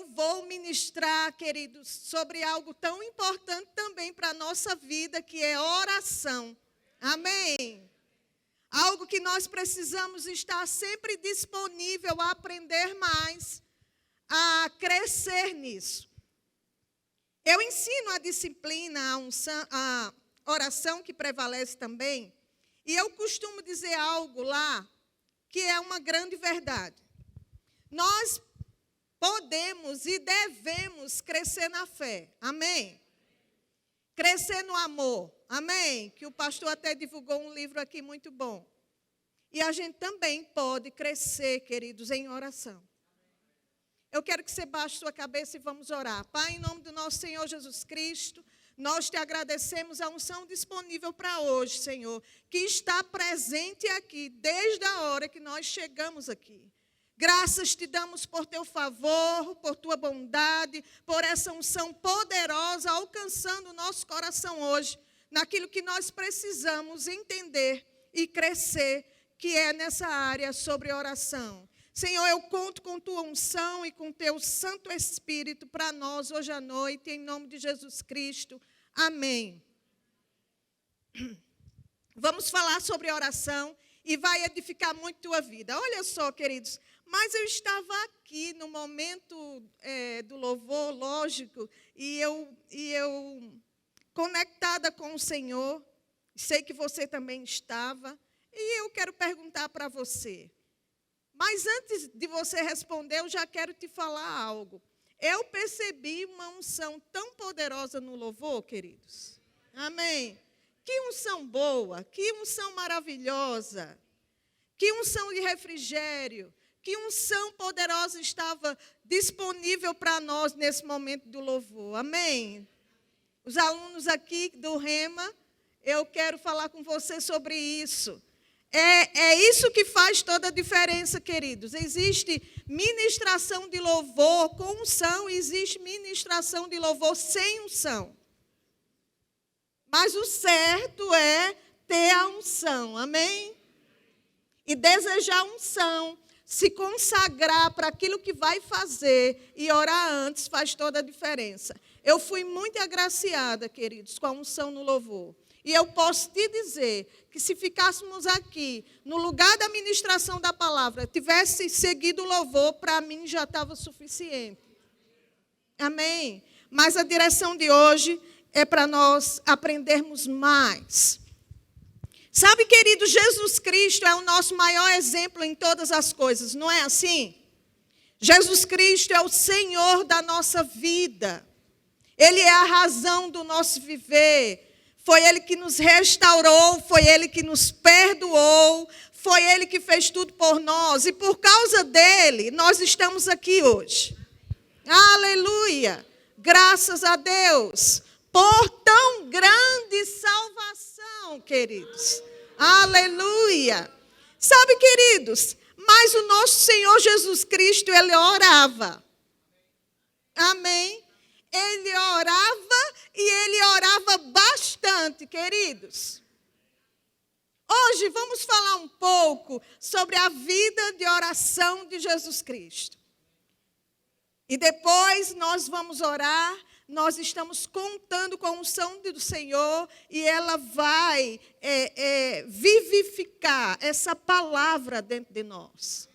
vou ministrar, queridos, sobre algo tão importante também para a nossa vida, que é oração. Amém? Algo que nós precisamos estar sempre disponível a aprender mais, a crescer nisso. Eu ensino a disciplina, a oração que prevalece também, e eu costumo dizer algo lá que é uma grande verdade. Nós podemos e devemos crescer na fé, amém? Crescer no amor, amém? Que o pastor até divulgou um livro aqui muito bom. E a gente também pode crescer, queridos, em oração. Eu quero que você baixe sua cabeça e vamos orar. Pai, em nome do nosso Senhor Jesus Cristo, nós te agradecemos a unção disponível para hoje, Senhor, que está presente aqui desde a hora que nós chegamos aqui. Graças te damos por teu favor, por tua bondade, por essa unção poderosa alcançando o nosso coração hoje, naquilo que nós precisamos entender e crescer, que é nessa área sobre oração. Senhor, eu conto com tua unção e com teu Santo Espírito para nós hoje à noite, em nome de Jesus Cristo. Amém. Vamos falar sobre oração e vai edificar muito tua vida. Olha só, queridos, mas eu estava aqui no momento do louvor, lógico, e eu conectada com o Senhor, sei que você também estava, e eu quero perguntar para você. Mas antes de você responder, eu já quero te falar algo. Eu percebi uma unção tão poderosa no louvor, queridos. Amém? Que unção boa, que unção maravilhosa, que unção de refrigério, que unção poderosa estava disponível para nós nesse momento do louvor. Amém? Os alunos aqui do Rema, eu quero falar com você sobre isso. É isso que faz toda a diferença, queridos. Existe ministração de louvor com unção, existe ministração de louvor sem unção. Mas o certo é ter a unção, amém? E desejar a unção, se consagrar para aquilo que vai fazer e orar antes faz toda a diferença. Eu fui muito agraciada, queridos, com a unção no louvor. E eu posso te dizer que se ficássemos aqui, no lugar da ministração da palavra, tivesse seguido o louvor, para mim já estava suficiente. Amém? Mas a direção de hoje é para nós aprendermos mais. Sabe, querido, Jesus Cristo é o nosso maior exemplo em todas as coisas, não é assim? Jesus Cristo é o Senhor da nossa vida. Ele é a razão do nosso viver. Foi Ele que nos restaurou, foi Ele que nos perdoou, foi Ele que fez tudo por nós. E por causa dEle, nós estamos aqui hoje. Aleluia! Graças a Deus por tão grande salvação, queridos. Aleluia! Sabe, queridos, mas o nosso Senhor Jesus Cristo, Ele orava. Amém? Ele orava e Ele orava bastante, queridos. Hoje vamos falar um pouco sobre a vida de oração de Jesus Cristo. E depois nós vamos orar, nós estamos contando com a unção do Senhor e ela vai vivificar essa palavra dentro de nós.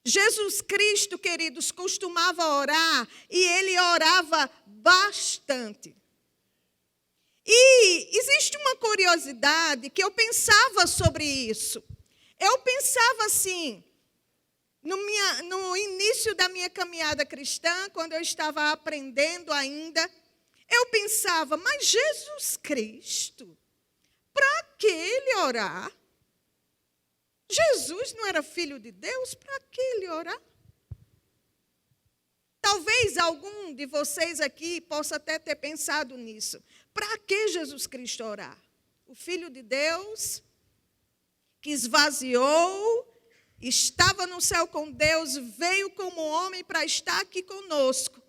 Jesus Cristo, queridos, costumava orar e Ele orava bastante. E existe uma curiosidade que eu pensava sobre isso. Eu pensava assim, no início da minha caminhada cristã, quando eu estava aprendendo ainda, eu pensava, mas Jesus Cristo, para que Ele orar? Jesus não era filho de Deus, para que Ele orar? Talvez algum de vocês aqui possa até ter pensado nisso. Para que Jesus Cristo orar? O Filho de Deus, que esvaziou, estava no céu com Deus, veio como homem para estar aqui conosco,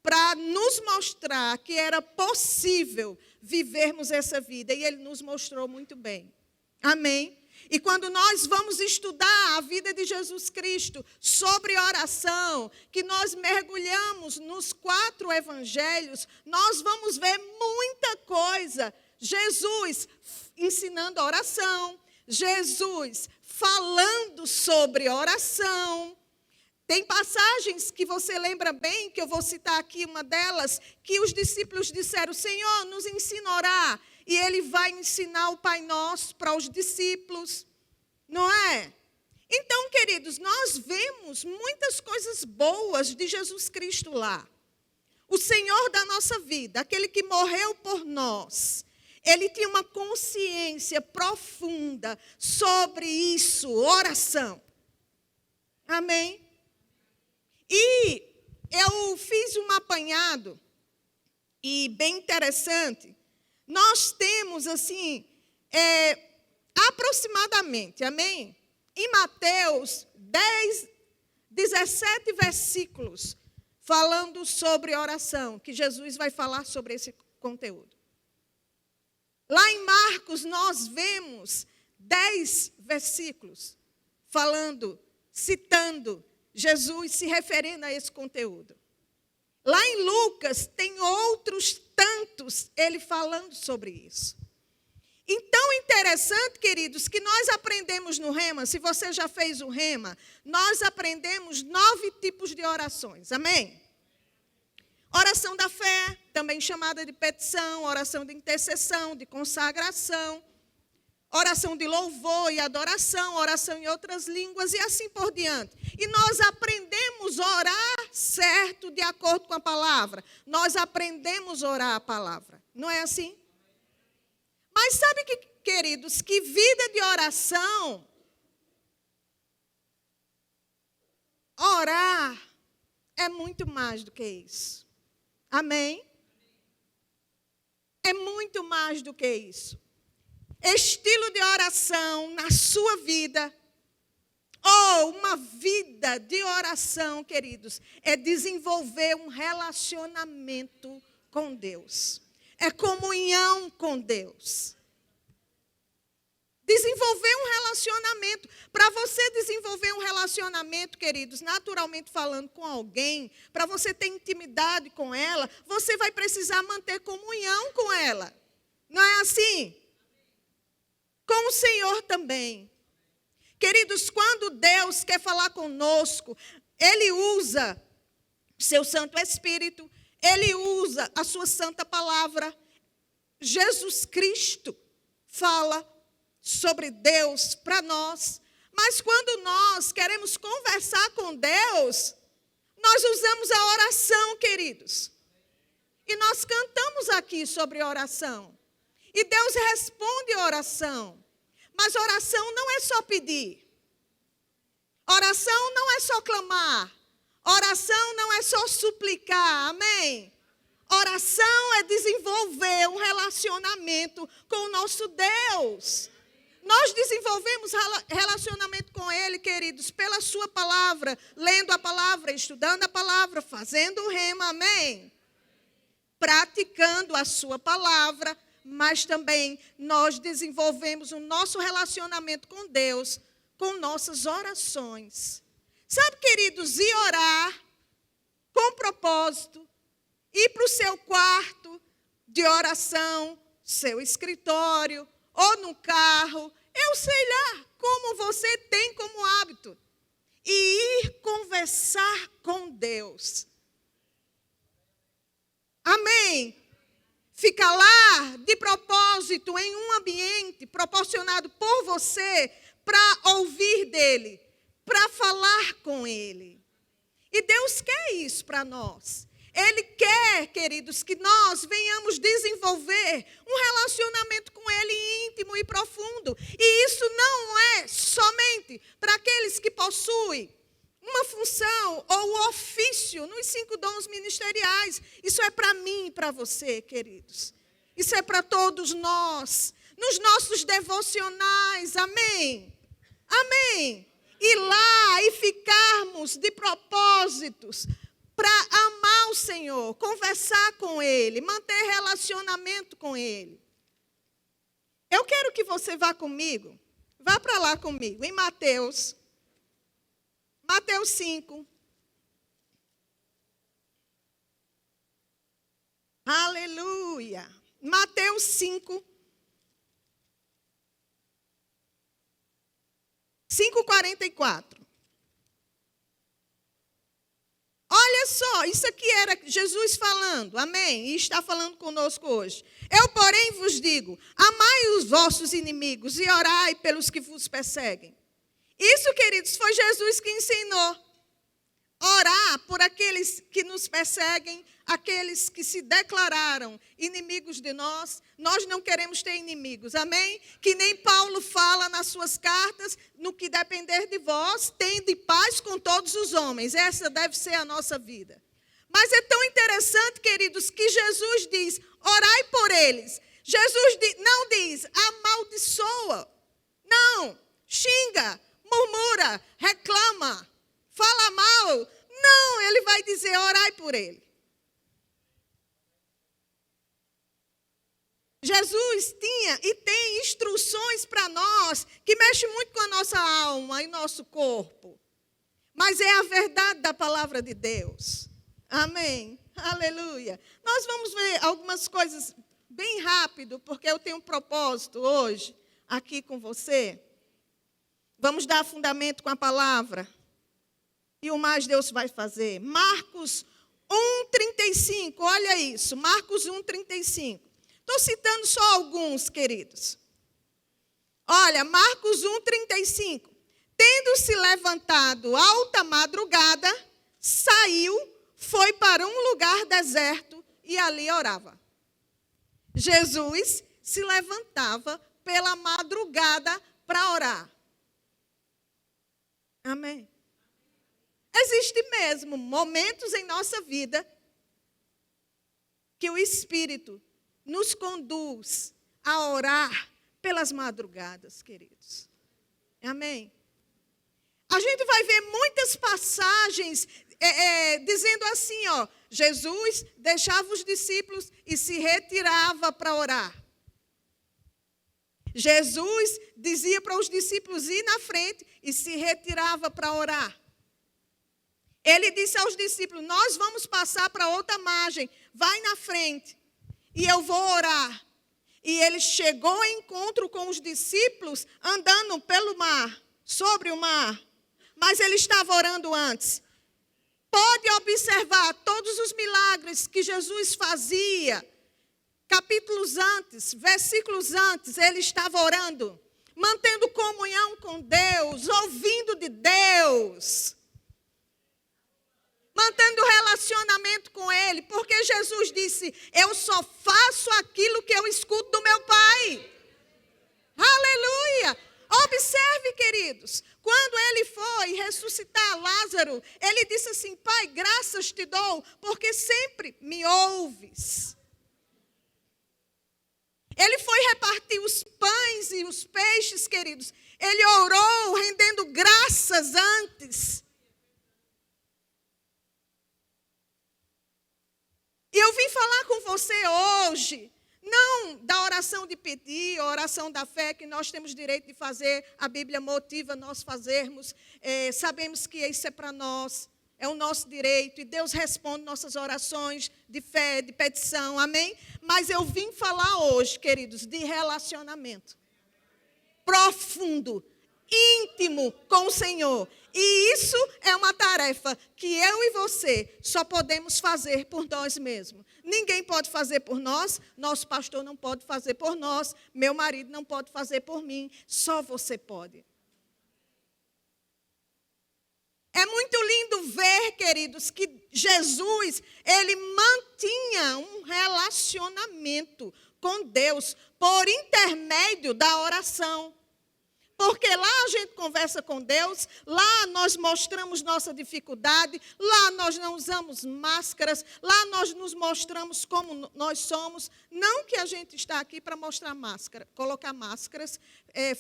para nos mostrar que era possível vivermos essa vida. E Ele nos mostrou muito bem. Amém? E quando nós vamos estudar a vida de Jesus Cristo sobre oração, que nós mergulhamos nos 4 evangelhos, nós vamos ver muita coisa. Jesus ensinando oração, Jesus falando sobre oração. Tem passagens que você lembra bem, que eu vou citar aqui uma delas, que os discípulos disseram: Senhor, nos ensina a orar. E ele vai ensinar o Pai Nosso para os discípulos, não é? Então, queridos, nós vemos muitas coisas boas de Jesus Cristo lá. O Senhor da nossa vida, aquele que morreu por nós, ele tinha uma consciência profunda sobre isso, oração. Amém? E eu fiz um apanhado, e bem interessante. Nós temos, assim, aproximadamente, amém? Em Mateus 17 versículos, falando sobre oração, que Jesus vai falar sobre esse conteúdo. Lá em Marcos, nós vemos 10 versículos, falando, citando Jesus se referindo a esse conteúdo. Lá em Lucas, tem outros tantos, ele falando sobre isso. Então, interessante, queridos, que nós aprendemos no Rema, se você já fez o Rema, nós aprendemos 9 tipos de orações, amém? Oração da fé, também chamada de petição, oração de intercessão, de consagração, oração de louvor e adoração, oração em outras línguas e assim por diante. E nós aprendemos a orar certo de acordo com a palavra. Nós aprendemos a orar a palavra. Não é assim? Mas sabe que, queridos, que vida de oração, orar é muito mais do que isso. Amém? É muito mais do que isso. Estilo de oração na sua vida, ou uma vida de oração, queridos, é desenvolver um relacionamento com Deus. É comunhão com Deus. Desenvolver um relacionamento. Para você desenvolver um relacionamento, queridos, naturalmente falando com alguém, para você ter intimidade com ela, você vai precisar manter comunhão com ela. Não é assim? Com o Senhor também. Queridos, quando Deus quer falar conosco, Ele usa seu Santo Espírito, Ele usa a sua santa palavra. Jesus Cristo fala sobre Deus para nós. Mas quando nós queremos conversar com Deus, nós usamos a oração, queridos. E nós cantamos aqui sobre oração. E Deus responde a oração. Mas oração não é só pedir. Oração não é só clamar. Oração não é só suplicar. Amém? Oração é desenvolver um relacionamento com o nosso Deus. Nós desenvolvemos relacionamento com Ele, queridos, pela sua palavra, lendo a palavra, estudando a palavra, fazendo o rema, amém? Praticando a sua palavra, mas também nós desenvolvemos o nosso relacionamento com Deus, com nossas orações. Sabe, queridos, ir orar com propósito, ir para o seu quarto de oração, seu escritório, ou no carro, eu sei lá, como você tem como hábito, e ir conversar com Deus. Amém? Ficar lá de propósito em um ambiente proporcionado por você para ouvir dele, para falar com ele. E Deus quer isso para nós. Ele quer, queridos, que nós venhamos desenvolver um relacionamento com Ele íntimo e profundo. E isso não é somente para aqueles que possuem uma função ou ofício nos 5 dons ministeriais. Isso é para mim e para você, queridos. Isso é para todos nós. Nos nossos devocionais, amém? Amém? Ir lá e ficarmos de propósitos para amar o Senhor, conversar com Ele, manter relacionamento com Ele. Eu quero que você vá comigo, Vá para lá comigo, em Mateus 5. Aleluia. Mateus 5. 5:44. Olha só, isso aqui era Jesus falando, amém? E está falando conosco hoje. Eu, porém, vos digo, amai os vossos inimigos e orai pelos que vos perseguem. Isso, queridos, foi Jesus que ensinou. Orar por aqueles que nos perseguem, aqueles que se declararam inimigos de nós. Nós não queremos ter inimigos, amém? Que nem Paulo fala nas suas cartas, no que depender de vós, tende paz com todos os homens. Essa deve ser a nossa vida. Mas é tão interessante, queridos, que Jesus diz, orai por eles. Jesus não diz, amaldiçoa. Não, xinga, murmura, reclama, fala mal. Não, ele vai dizer, orai por ele. Jesus tinha e tem instruções para nós que mexem muito com a nossa alma e nosso corpo. Mas é a verdade da palavra de Deus. Amém. Aleluia. Nós vamos ver algumas coisas bem rápido, porque eu tenho um propósito hoje aqui com você. Vamos dar fundamento com a palavra. E o mais Deus vai fazer. Marcos 1:35, olha isso. Marcos 1:35. Estou citando só alguns, queridos. Olha, Marcos 1:35. Tendo-se levantado alta madrugada, saiu, foi para um lugar deserto e ali orava. Jesus se levantava pela madrugada para orar. Amém. Existem mesmo momentos em nossa vida que o Espírito nos conduz a orar pelas madrugadas, queridos. Amém? A gente vai ver muitas passagens dizendo assim, ó, Jesus deixava os discípulos e se retirava para orar. Jesus dizia para os discípulos ir na frente e se retirava para orar. Ele disse aos discípulos, nós vamos passar para outra margem, vai na frente e eu vou orar. E ele chegou ao encontro com os discípulos andando pelo mar, sobre o mar. Mas ele estava orando antes. Pode observar todos os milagres que Jesus fazia. Capítulos antes, versículos antes, ele estava orando. Mantendo comunhão com Deus, ouvindo de Deus. Mantendo relacionamento com Ele, porque Jesus disse, eu só faço aquilo que eu escuto do meu Pai. Aleluia! Observe, queridos, quando Ele foi ressuscitar Lázaro, Ele disse assim, Pai, graças te dou, porque sempre me ouves. Ele foi repartir os pães e os peixes, queridos. Ele orou rendendo graças antes. E eu vim falar com você hoje, não da oração de pedir, a oração da fé, que nós temos direito de fazer, a Bíblia motiva nós fazermos, sabemos que isso é para nós, é o nosso direito, e Deus responde nossas orações de fé, de petição, amém? Mas eu vim falar hoje, queridos, de relacionamento profundo, íntimo com o Senhor. E isso é uma tarefa que eu e você só podemos fazer por nós mesmos. Ninguém pode fazer por nós, nosso pastor não pode fazer por nós, meu marido não pode fazer por mim, só você pode. É muito lindo ver, queridos, que Jesus, ele mantinha um relacionamento com Deus por intermédio da oração. Porque lá a gente conversa com Deus, lá nós mostramos nossa dificuldade, lá nós não usamos máscaras, lá nós nos mostramos como nós somos. Não que a gente está aqui para mostrar máscara, colocar máscaras,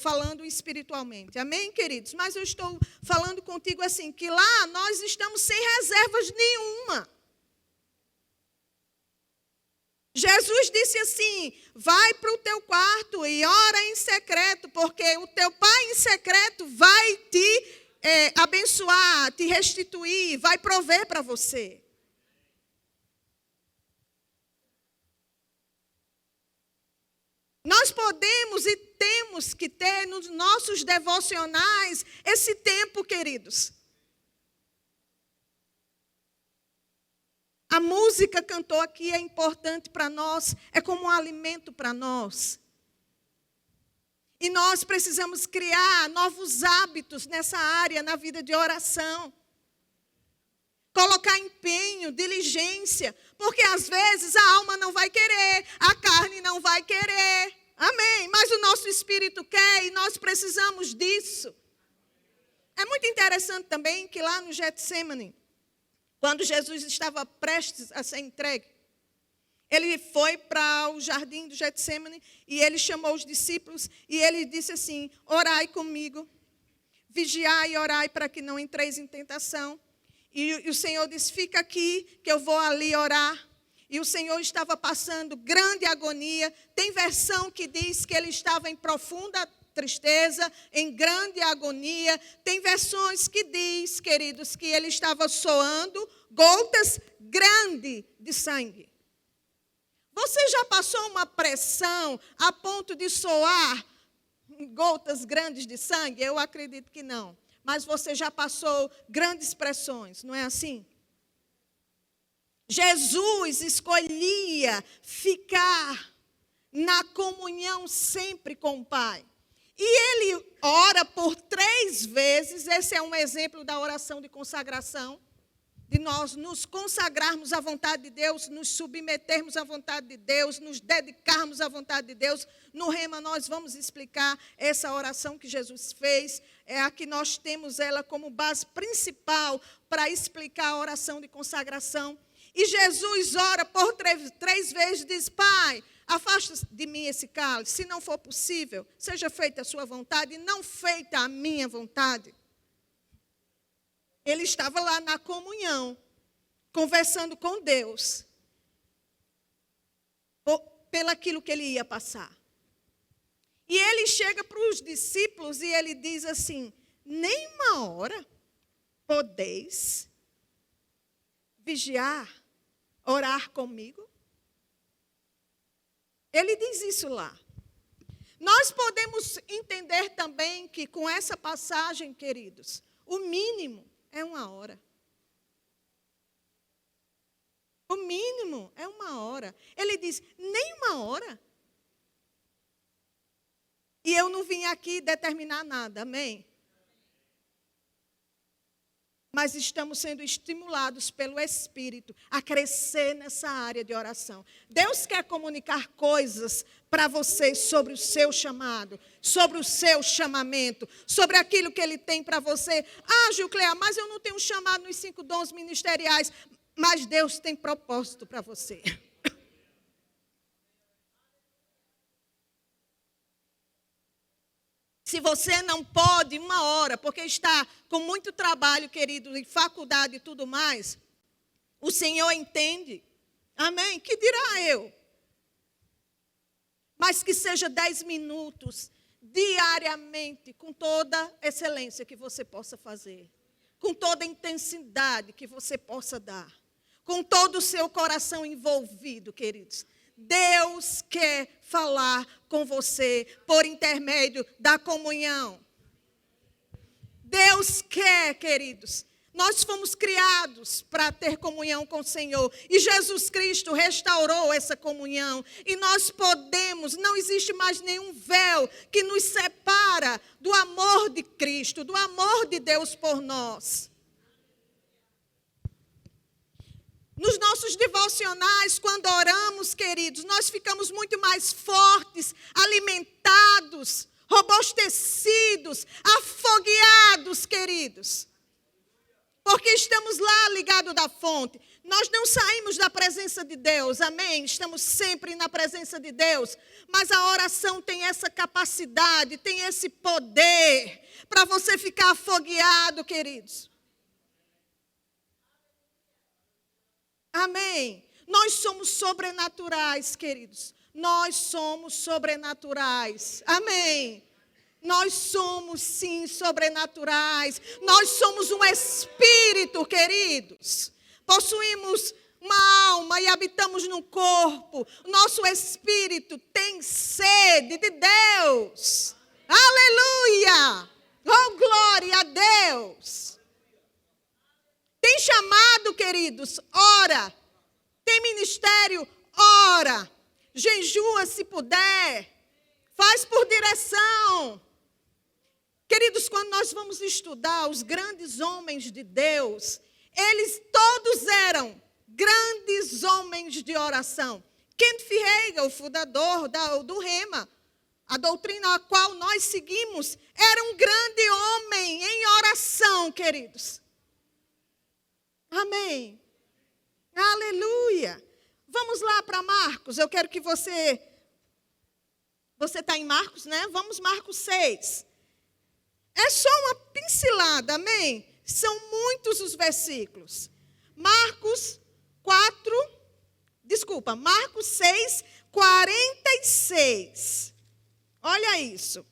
falando espiritualmente. Amém, queridos? Mas eu estou falando contigo assim, que lá nós estamos sem reservas nenhuma. Jesus Jesus disse assim: vai para o teu quarto e ora em secreto, porque o teu pai em secreto vai te abençoar, te restituir, vai prover para você. Nós podemos e temos que ter nos nossos devocionais esse tempo, queridos. A música cantou aqui é importante para nós, é como um alimento para nós. E nós precisamos criar novos hábitos nessa área, na vida de oração. Colocar empenho, diligência, porque às vezes a alma não vai querer, a carne não vai querer. Amém? Mas o nosso espírito quer e nós precisamos disso. É muito interessante também que lá no Getsêmani, quando Jesus estava prestes a ser entregue, ele foi para o jardim do Getsêmani e ele chamou os discípulos e ele disse assim: orai comigo, vigiai e orai para que não entreis em tentação. E o Senhor disse: fica aqui que eu vou ali orar. E o Senhor estava passando grande agonia. Tem versão que diz que ele estava em profunda tristeza, em grande agonia. Tem versões que diz, queridos, que ele estava suando gotas grandes de sangue. Você já passou uma pressão a ponto de suar gotas grandes de sangue? Eu acredito que não. Mas você já passou grandes pressões, não é assim? Jesus escolhia ficar na comunhão sempre com o Pai. E ele ora por 3 vezes. Esse é um exemplo da oração de consagração. De nós nos consagrarmos à vontade de Deus, nos submetermos à vontade de Deus, nos dedicarmos à vontade de Deus. No Rema nós vamos explicar essa oração que Jesus fez. É a que nós temos ela como base principal para explicar a oração de consagração. E Jesus ora por 3 vezes e diz: Pai, afasta de mim esse cálice, se não for possível, seja feita a sua vontade e não feita a minha vontade. Ele estava lá na comunhão, conversando com Deus, pelaquilo que ele ia passar. E ele chega para os discípulos e ele diz assim: nem uma hora podeis vigiar, orar comigo? Ele diz isso lá. Nós podemos entender também que com essa passagem, queridos, o mínimo é 1 hora. O mínimo é 1 hora. Ele diz, nem 1 hora. E eu não vim aqui determinar nada, amém? Mas estamos sendo estimulados pelo Espírito a crescer nessa área de oração. Deus quer comunicar coisas para você sobre o seu chamado, sobre o seu chamamento, sobre aquilo que Ele tem para você. Ah, Gilcleia, mas eu não tenho chamado nos 5 dons ministeriais. Mas Deus tem propósito para você. Se você não pode 1 hora, porque está com muito trabalho, querido, em faculdade e tudo mais, o Senhor entende. Amém? Que dirá eu? Mas que seja 10 minutos, diariamente, com toda excelência que você possa fazer. Com toda intensidade que você possa dar. Com todo o seu coração envolvido, queridos. Deus quer falar com você por intermédio da comunhão. Deus quer, queridos. Nós fomos criados para ter comunhão com o Senhor. E Jesus Cristo restaurou essa comunhão. E nós podemos, não existe mais nenhum véu que nos separa do amor de Cristo, do amor de Deus por nós. Nos nossos devocionais, quando oramos, queridos, nós ficamos muito mais fortes, alimentados, robustecidos, afogueados, queridos. Porque estamos lá ligados da fonte. Nós não saímos da presença de Deus, amém? Estamos sempre na presença de Deus. Mas a oração tem essa capacidade, tem esse poder para você ficar afogueado, queridos. Amém. Nós somos sobrenaturais, queridos. Nós somos sobrenaturais. Amém. Nós somos, sim, sobrenaturais. Nós somos um espírito, queridos. Possuímos uma alma e habitamos no corpo. Nosso espírito tem sede de Deus. Aleluia! Oh, glória a Deus! Tem chamado, queridos, ora. Tem ministério, ora. Jejua se puder. Faz por direção. Queridos, quando nós vamos estudar os grandes homens de Deus, eles todos eram grandes homens de oração. Kenneth Hagin, o fundador do Rema, a doutrina a qual nós seguimos, era um grande homem em oração, queridos. Amém. Aleluia. Vamos lá para Marcos. Eu quero que você está em Marcos, né? Vamos, Marcos 6. É só uma pincelada, amém? São muitos os versículos. Marcos 6, 46. Olha isso.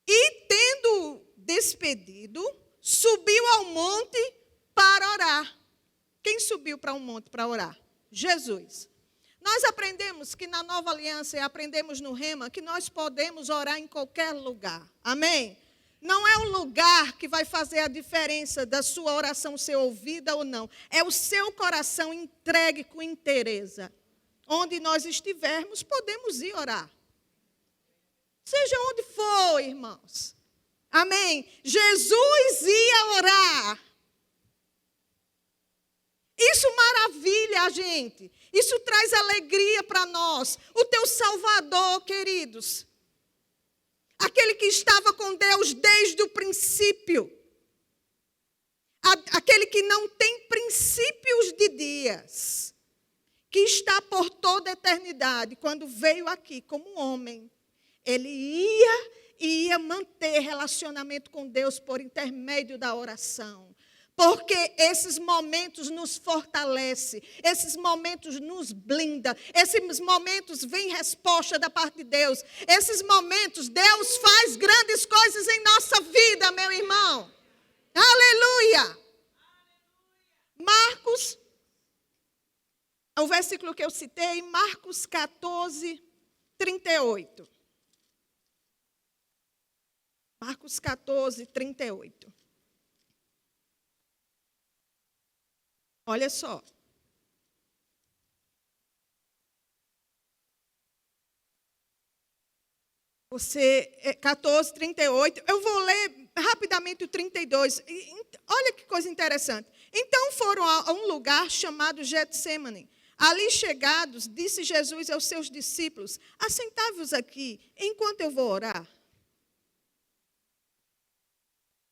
E tendo despedido, subiu ao monte para orar. Quem subiu para um monte para orar? Jesus. Nós aprendemos que na Nova Aliança, e aprendemos no Rema, que nós podemos orar em qualquer lugar. Amém? Não é o lugar que vai fazer a diferença da sua oração ser ouvida ou não. É o seu coração entregue com inteireza. Onde nós estivermos, podemos ir orar. Seja onde for, irmãos. Amém? Jesus ia orar. Isso maravilha a gente. Isso traz alegria para nós. O teu Salvador, queridos. Aquele que estava com Deus desde o princípio. Aquele que não tem princípios de dias. Que está por toda a eternidade. Quando veio aqui como homem, ele ia manter relacionamento com Deus por intermédio da oração. Porque esses momentos nos fortalecem, esses momentos nos blindam, esses momentos vem resposta da parte de Deus. Esses momentos, Deus faz grandes coisas em nossa vida, meu irmão. Aleluia! Marcos, o versículo que eu citei, Marcos 14, 38. Marcos 14, 38. Olha só. Você, 14, 38. Eu vou ler rapidamente o 32. Olha que coisa interessante. Então foram a um lugar chamado Getsêmani. Ali chegados, disse Jesus aos seus discípulos: assentai-vos aqui, enquanto eu vou orar.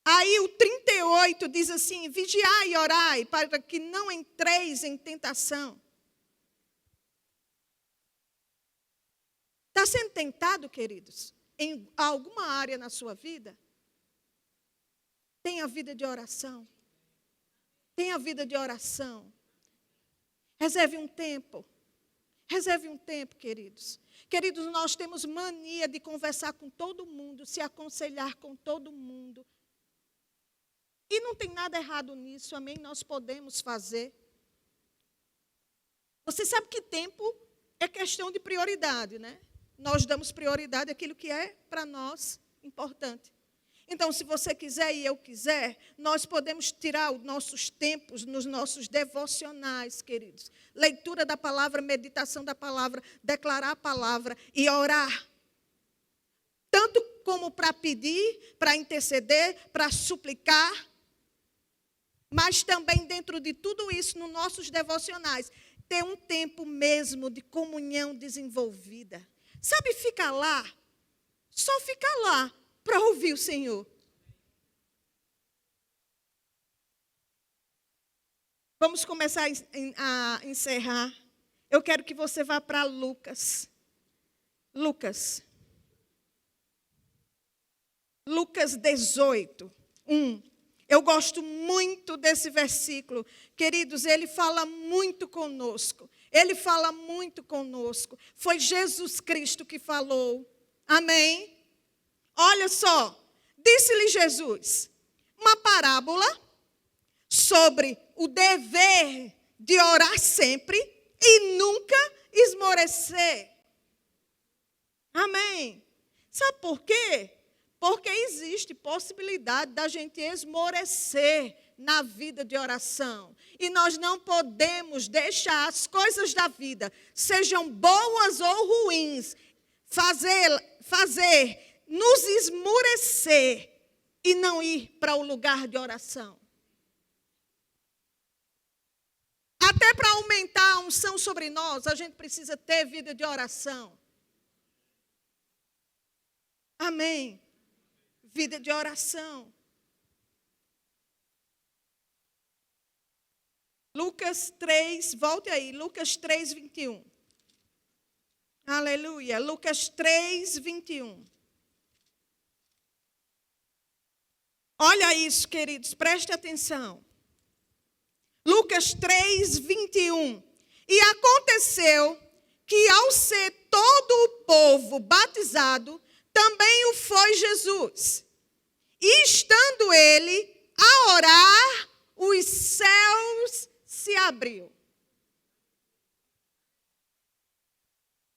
Aí o 38 diz assim: vigiai e orai, para que não entreis em tentação. Está sendo tentado, queridos, em alguma área na sua vida? Tenha vida de oração. Tenha vida de oração. Reserve um tempo. Reserve um tempo, queridos. Queridos, nós temos mania de conversar com todo mundo, se aconselhar com todo mundo. E não tem nada errado nisso, amém? Nós podemos fazer. Você sabe que tempo é questão de prioridade, né? Nós damos prioridade àquilo que é para nós importante. Então, se você quiser e eu quiser, nós podemos tirar os nossos tempos nos nossos devocionais, queridos. Leitura da palavra, meditação da palavra, declarar a palavra e orar. Tanto como para pedir, para interceder, para suplicar, mas também dentro de tudo isso, nos nossos devocionais, ter um tempo mesmo de comunhão desenvolvida. Sabe, fica lá, só fica lá para ouvir o Senhor. Vamos começar a encerrar. Eu quero que você vá para Lucas. Lucas 18, 1. Eu gosto muito desse versículo. Queridos, ele fala muito conosco. Ele fala muito conosco. Foi Jesus Cristo que falou. Amém? Olha só. Disse-lhe Jesus uma parábola sobre o dever de orar sempre e nunca esmorecer. Amém? Sabe por quê? Porque existe possibilidade da gente esmorecer na vida de oração. E nós não podemos deixar as coisas da vida, sejam boas ou ruins, fazer nos esmorecer e não ir para o lugar de oração. Até para aumentar a unção sobre nós, a gente precisa ter vida de oração. Amém? Vida de oração. Lucas 3, volte aí, Lucas 3, 21. Aleluia, Lucas 3, 21. Olha isso, queridos, preste atenção. Lucas 3, 21. E aconteceu que ao ser todo o povo batizado, também o foi Jesus. E estando ele a orar, os céus se abriu.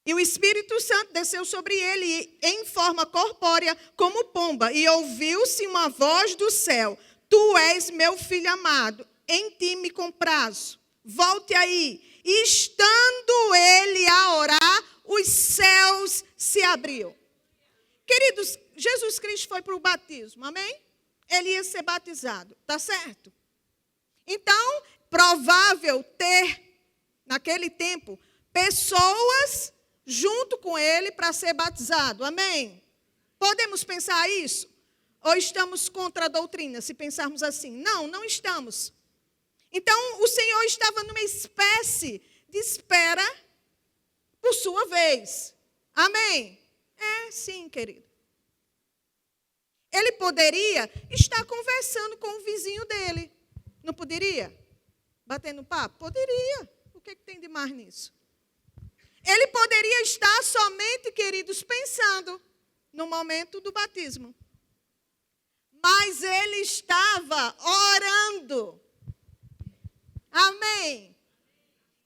E o Espírito Santo desceu sobre ele em forma corpórea como pomba. E ouviu-se uma voz do céu: Tu és meu filho amado, em ti me comprazo. Volte aí. E estando ele a orar, os céus se abriu. Queridos, Jesus Cristo foi para o batismo, amém? Ele ia ser batizado, tá certo? Então, provável ter, naquele tempo, pessoas junto com ele para ser batizado, amém? Podemos pensar isso? Ou estamos contra a doutrina, se pensarmos assim? Não, não estamos. Então, o Senhor estava numa espécie de espera por sua vez, amém? Sim, querido. Ele poderia estar conversando com o vizinho dele. Não poderia? Batendo papo? Poderia. O que tem de mais nisso? Ele poderia estar somente, queridos, pensando no momento do batismo. Mas ele estava orando. Amém?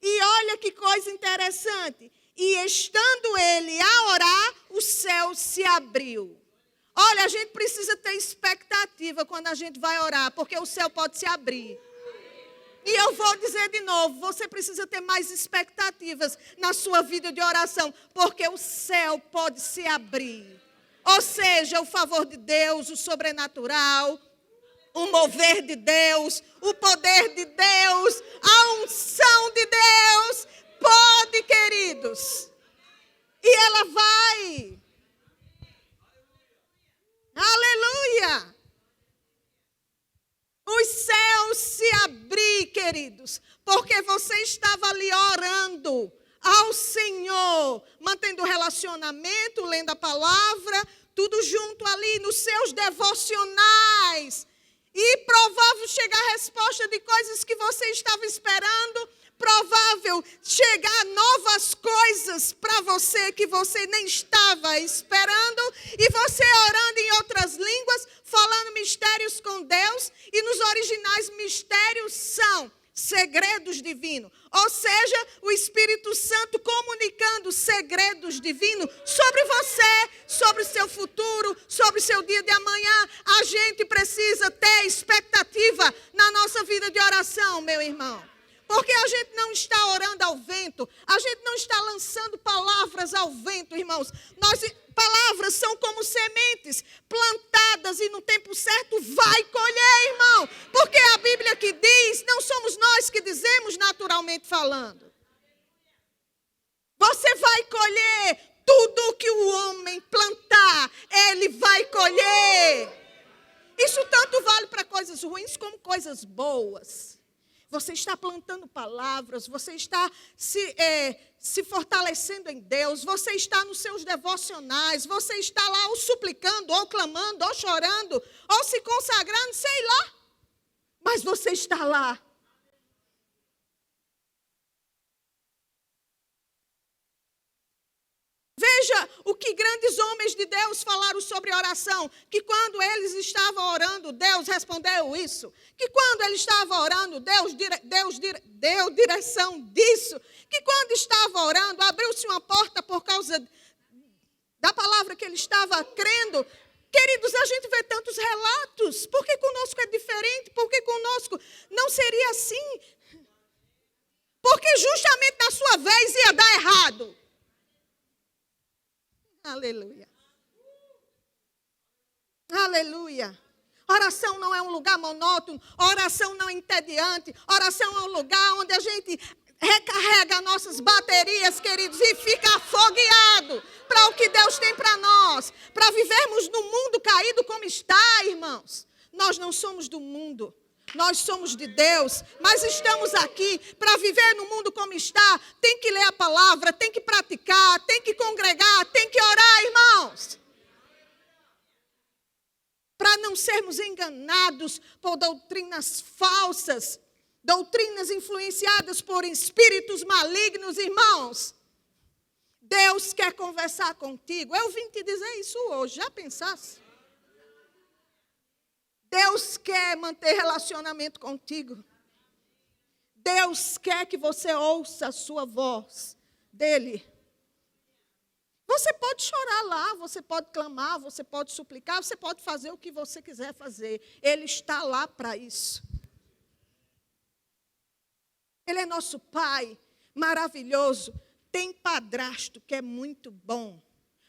E olha que coisa interessante. E estando ele a orar, o céu se abriu. Olha, a gente precisa ter expectativa quando a gente vai orar, porque o céu pode se abrir. E eu vou dizer de novo, você precisa ter mais expectativas na sua vida de oração, porque o céu pode se abrir. Ou seja, o favor de Deus, o sobrenatural, o mover de Deus, o poder de Deus, a unção de Deus, pode, queridos. E ela vai. Aleluia. Os céus se abrir, queridos, porque você estava ali orando ao Senhor, mantendo relacionamento, lendo a palavra, tudo junto ali nos seus devocionais. E provável chegar a resposta de coisas que você estava esperando, provável chegar novas coisas para você que você nem estava esperando, e você orando em outras línguas, falando mistérios com Deus, e nos originais mistérios são segredos divinos, ou seja, o Espírito Santo comunicando segredos divinos sobre você, sobre o seu futuro, sobre o seu dia de amanhã. A gente precisa ter expectativa na nossa vida de oração, meu irmão. Porque a gente não está orando ao vento, a gente não está lançando palavras ao vento, irmãos. Palavras são como sementes plantadas e no tempo certo vai colher, irmão. Porque a Bíblia que diz, não somos nós que dizemos naturalmente falando. Você vai colher tudo o que o homem plantar, ele vai colher. Isso tanto vale para coisas ruins como coisas boas. Você está plantando palavras, você está se fortalecendo em Deus, você está nos seus devocionais, você está lá ou suplicando, ou clamando, ou chorando, ou se consagrando, sei lá. Mas você está lá. Veja o que grandes homens de Deus falaram sobre oração. Que quando eles estavam orando, Deus respondeu isso. Que quando ele estava orando, Deus deu direção disso. Que quando estava orando, abriu-se uma porta por causa da palavra que ele estava crendo. Queridos, a gente vê tantos relatos. Por que conosco é diferente? Por que conosco não seria assim? Porque justamente na sua vez ia dar errado. Aleluia. Aleluia. Oração não é um lugar monótono. Oração não é entediante. Oração é um lugar onde a gente recarrega nossas baterias, queridos, e fica afogueado para o que Deus tem para nós. Para vivermos no mundo caído como está, irmãos. Nós não somos do mundo. Nós somos de Deus, mas estamos aqui para viver no mundo como está. Tem que ler a palavra, tem que praticar, tem que congregar, tem que orar, irmãos. Para não sermos enganados por doutrinas falsas, doutrinas influenciadas por espíritos malignos, irmãos. Deus quer conversar contigo. Eu vim te dizer isso hoje, já pensasse? Deus quer manter relacionamento contigo. Deus quer que você ouça a sua voz dele. Você pode chorar lá, você pode clamar, você pode suplicar, você pode fazer o que você quiser fazer. Ele está lá para isso. Ele é nosso Pai, maravilhoso. Tem padrasto que é muito bom.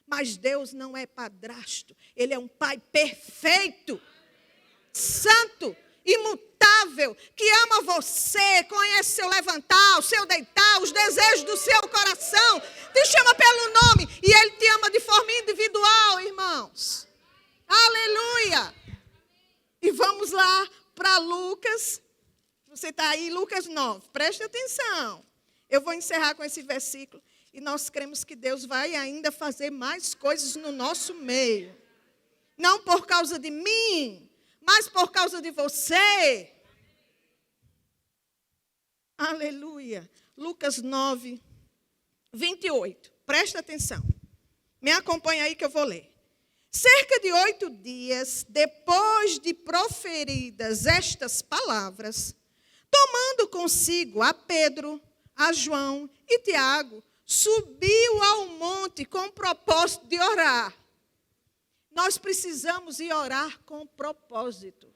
Mas Deus não é padrasto. Ele é um Pai perfeito. Santo, imutável, que ama você, conhece seu levantar, o seu deitar, os desejos do seu coração, te chama pelo nome e Ele te ama de forma individual, irmãos. Aleluia! E vamos lá para Lucas, você está aí, Lucas 9, preste atenção. Eu vou encerrar com esse versículo e nós cremos que Deus vai ainda fazer mais coisas no nosso meio. Não por causa de mim, mas por causa de você. Aleluia. Lucas 9, 28. Presta atenção. Me acompanha aí que eu vou ler. Cerca de 8 dias depois de proferidas estas palavras, tomando consigo a Pedro, a João e Tiago, subiu ao monte com o propósito de orar. Nós precisamos ir orar com propósito.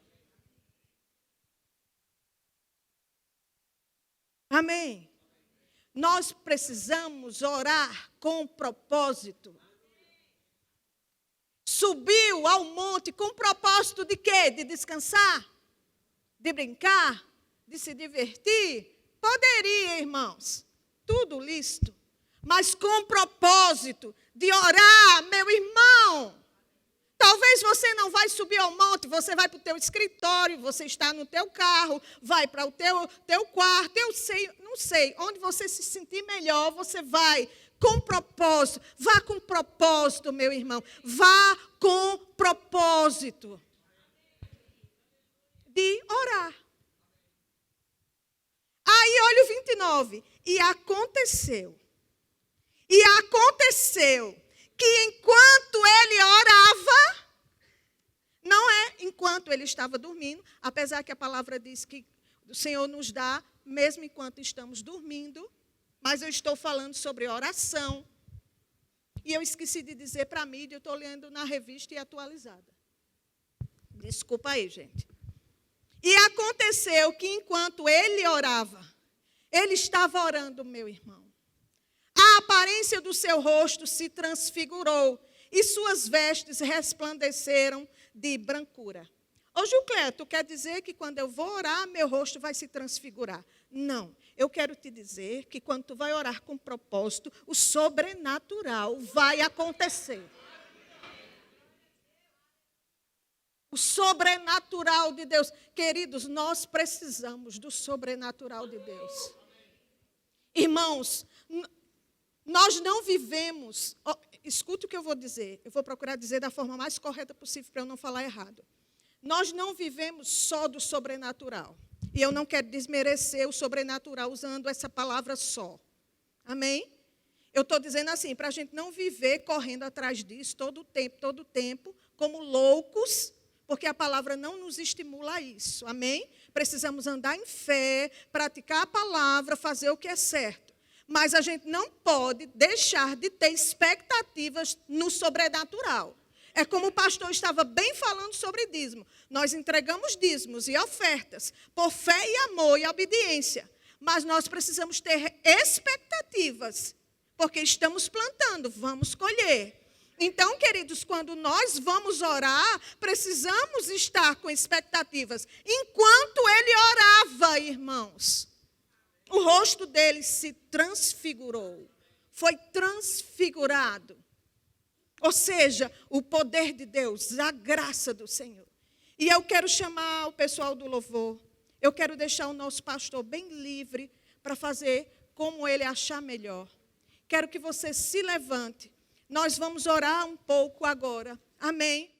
Amém? Nós precisamos orar com propósito. Subiu ao monte com propósito de quê? De descansar? De brincar? De se divertir? Poderia, irmãos. Tudo lícito. Mas com propósito de orar, meu irmão. Talvez você não vai subir ao monte, você vai para o teu escritório, você está no teu carro, vai para o teu quarto, não sei, onde você se sentir melhor, você vai com propósito. Vá com propósito, meu irmão, vá com propósito de orar. Aí olha o 29, e aconteceu que enquanto ele orava, não é enquanto ele estava dormindo, apesar que a palavra diz que o Senhor nos dá, mesmo enquanto estamos dormindo, mas eu estou falando sobre oração. E eu esqueci de dizer para a mídia, eu estou lendo na revista e atualizada. Desculpa aí, gente. E aconteceu que enquanto ele orava, ele estava orando, meu irmão. A aparência do seu rosto se transfigurou e suas vestes resplandeceram de brancura. Ô, Gilcléia, tu quer dizer que quando eu vou orar, meu rosto vai se transfigurar? Não, eu quero te dizer que quando tu vai orar com propósito, o sobrenatural vai acontecer. O sobrenatural de Deus. Queridos, nós precisamos do sobrenatural de Deus. Irmãos, nós não vivemos... Escute o que eu vou dizer. Eu vou procurar dizer da forma mais correta possível para eu não falar errado. nós não vivemos só do sobrenatural. E eu não quero desmerecer o sobrenatural usando essa palavra só. Amém? Eu estou dizendo assim, para a gente não viver correndo atrás disso todo o tempo, como loucos, porque a palavra não nos estimula a isso. Amém? Precisamos andar em fé, praticar a palavra, fazer o que é certo. Mas a gente não pode deixar de ter expectativas no sobrenatural. É como o pastor estava bem falando sobre dízimo. Nós entregamos dízimos e ofertas por fé e amor e obediência. Mas nós precisamos ter expectativas, porque estamos plantando, vamos colher. Então, queridos, quando nós vamos orar, precisamos estar com expectativas. Enquanto ele orava, irmãos, o rosto dele se transfigurou, foi transfigurado. Ou seja, o poder de Deus, a graça do Senhor. E eu quero chamar o pessoal do louvor, eu quero deixar o nosso pastor bem livre para fazer como ele achar melhor. Quero que você se levante. Nós vamos orar um pouco agora. Amém?